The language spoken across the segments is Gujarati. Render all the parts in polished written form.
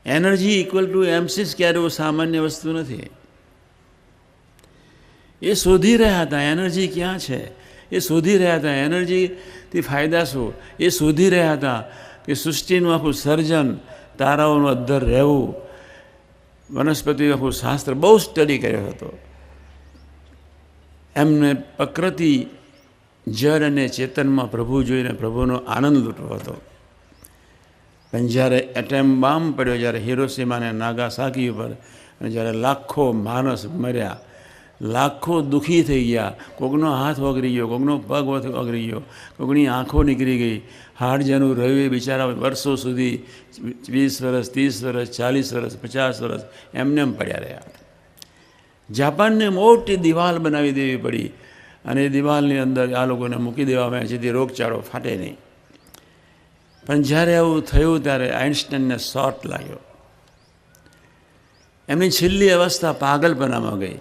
એનર્જી ઇક્વલ ટુ MC² ક્યારે સામાન્ય વસ્તુ નથી. એ શોધી રહ્યા હતા એનર્જી ક્યાં છે, એ શોધી રહ્યા હતા એનર્જીથી ફાયદા શું, એ શોધી રહ્યા હતા કે સૃષ્ટિનું આખું સર્જન, તારાઓનું અદ્ધર રહેવું, વનસ્પતિનું આખું શાસ્ત્ર બહુ સ્ટડી કર્યો હતો. એમને પ્રકૃતિ, જળ અને ચેતનમાં પ્રભુ જોઈને પ્રભુનો આનંદ લૂંટવો હતો. પણ જ્યારે એટમ બોમ્બ પડ્યો, જ્યારે હિરોશીમા અને નાગાસાકી ઉપર, અને જ્યારે લાખો માણસ મર્યા, લાખો દુઃખી થઈ ગયા, કોકનો હાથ ઓગળી ગયો, કોકનો પગ ઓગળી ગયો, કોકની આંખો નીકળી ગઈ, હાડજાનું રહ્યું બિચારા વર્ષો સુધી 20 વર્ષ, 30 વર્ષ, 40 વર્ષ, 50 વર્ષ એમને એમ પડ્યા રહ્યા. જાપાનને મોટી દિવાલ બનાવી દેવી પડી, અને એ દિવાલની અંદર આ લોકોને મૂકી દેવામાં જેથી રોગચાળો ફાટે નહીં. પણ જ્યારે આવું થયું ત્યારે આઇન્સ્ટાઈનને શોર્ટ લાગ્યો. એમની છેલ્લી અવસ્થા પાગલપનામાં ગઈ.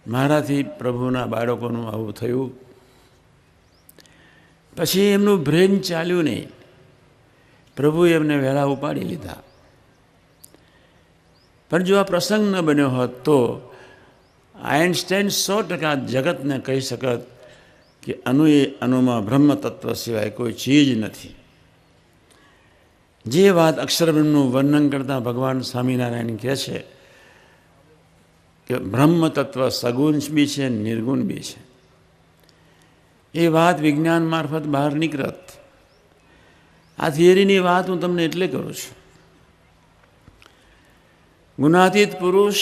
મારાથી પ્રભુના બાળકોનું આવું થયું. પછી એમનું બ્રેન ચાલ્યું નહીં. પ્રભુએ એમને વહેલા ઉપાડી લીધા. પણ જો આ પ્રસંગ ન બન્યો હોત તો આઇન્સ્ટાઈન 100% જગતને કહી શકત કે અનુમાં બ્રહ્મ તત્વ સિવાય કોઈ ચીજ નથી. જે વાત અક્ષરબ્રહ્મનું વર્ણન કરતા ભગવાન સ્વામિનારાયણ કહે છે કે બ્રહ્મ તત્વ સગુણ બી છે, નિર્ગુણ બી છે, એ વાત વિજ્ઞાન મારફત બહાર નીકળત. આ થિયરીની વાત હું તમને એટલે કરું છું. ગુણાતીત પુરુષ,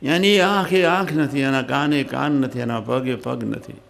એની આંખ એ આંખ નથી, એના કાન એ કાન નથી, એના પગ એ પગ નથી.